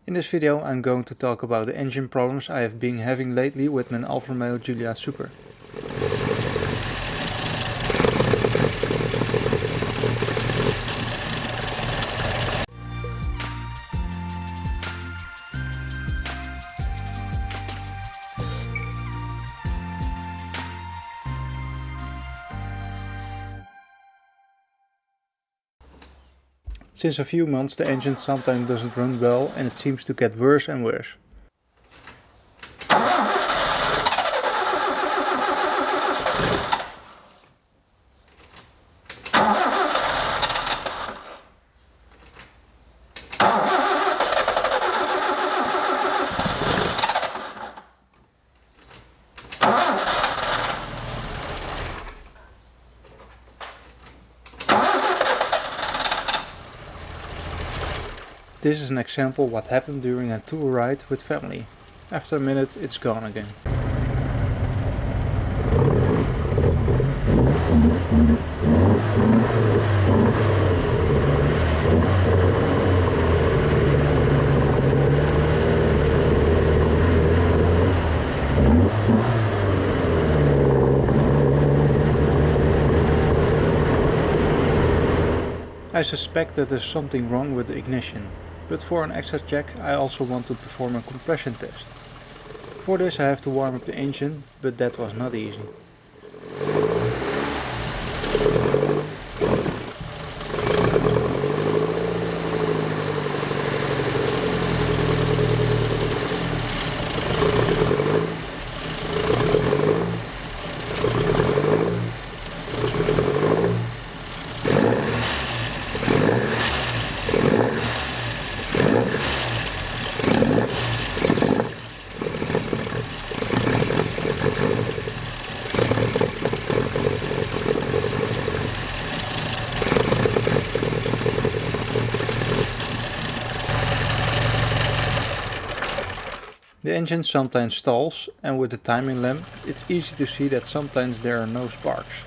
In this video I'm going to talk about the engine problems I have been having lately with my Alfa Romeo Giulia Super. Since a few months the engine sometimes doesn't run well and it seems to get worse and worse. This is an example what happened during a tour ride with family. After a minute it's gone again. I suspect that there's something wrong with the ignition. But for an extra check I also want to perform a compression test. For this I have to warm up the engine, but that was not easy. The engine sometimes stalls, and with the timing lamp it's easy to see that sometimes there are no sparks.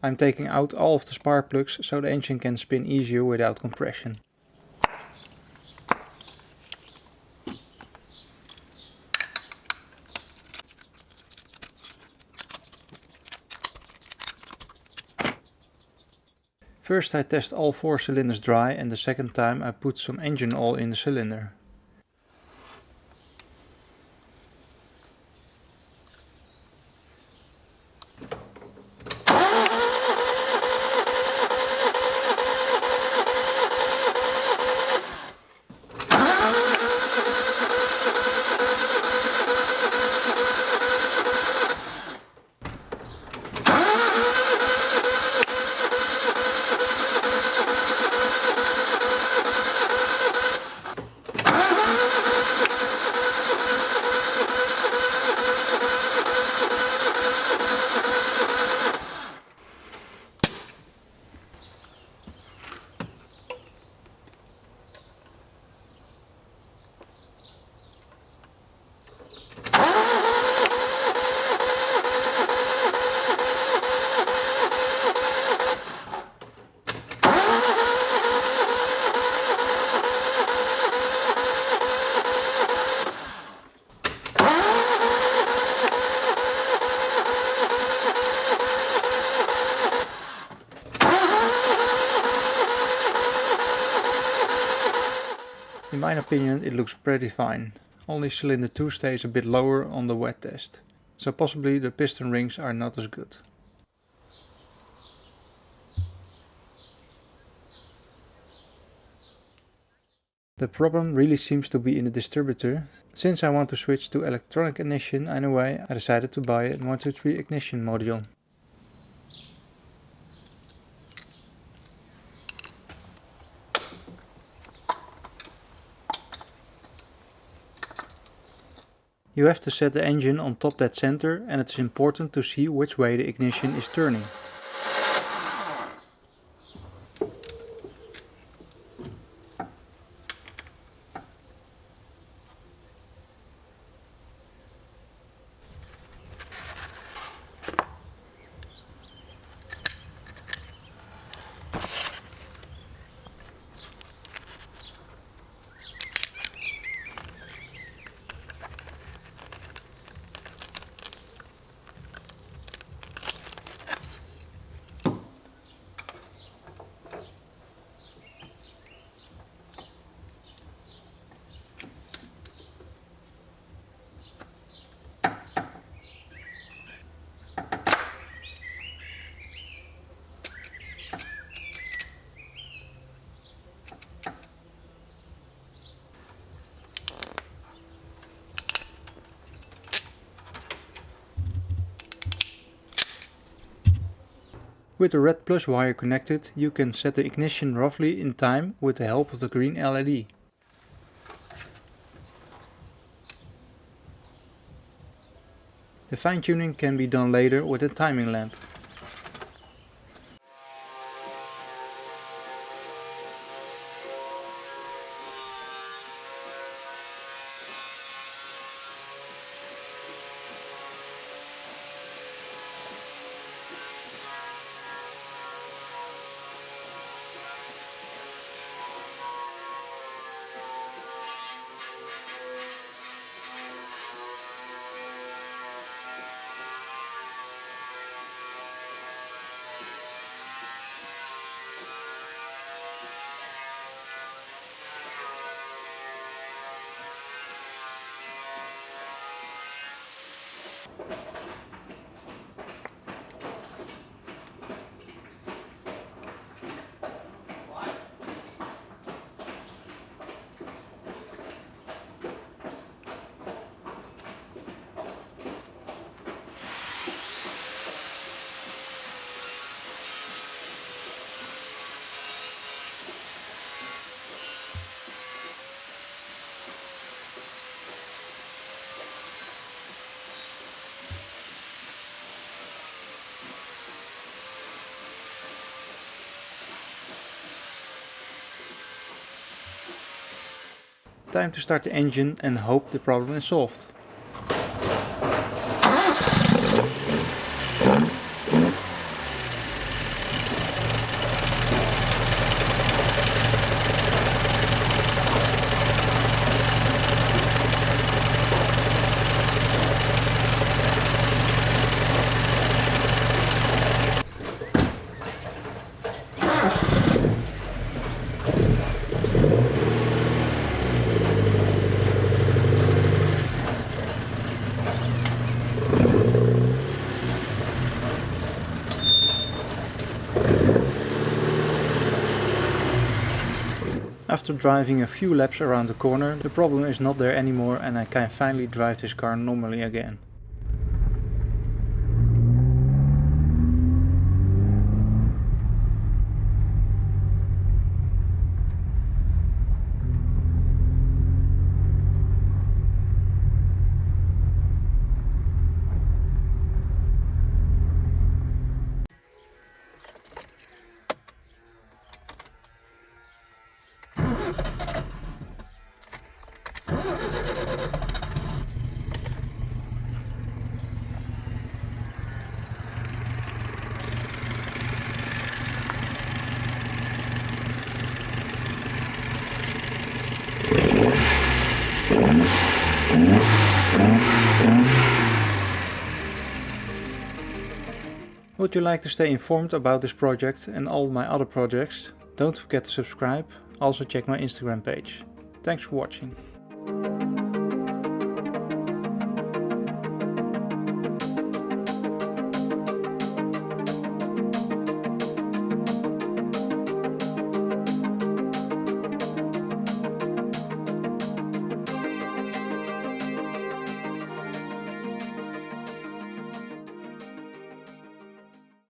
I'm taking out all of the spark plugs so the engine can spin easier without compression. First I test all 4 cylinders dry and the second time I put some engine oil in the cylinder. In my opinion it looks pretty fine, only cylinder 2 stays a bit lower on the wet test, so possibly the piston rings are not as good. The problem really seems to be in the distributor. Since I want to switch to electronic ignition anyway, I decided to buy a 123 ignition module. You have to set the engine on top dead center, and it is important to see which way the ignition is turning. With the red plus wire connected, you can set the ignition roughly in time with the help of the green LED. The fine-tuning can be done later with a timing lamp. Time to start the engine and hope the problem is solved. After driving a few laps around the corner, the problem is not there anymore and I can finally drive this car normally again. Would you like to stay informed about this project and all my other projects? Don't forget to subscribe, also check my Instagram page. Thanks for watching.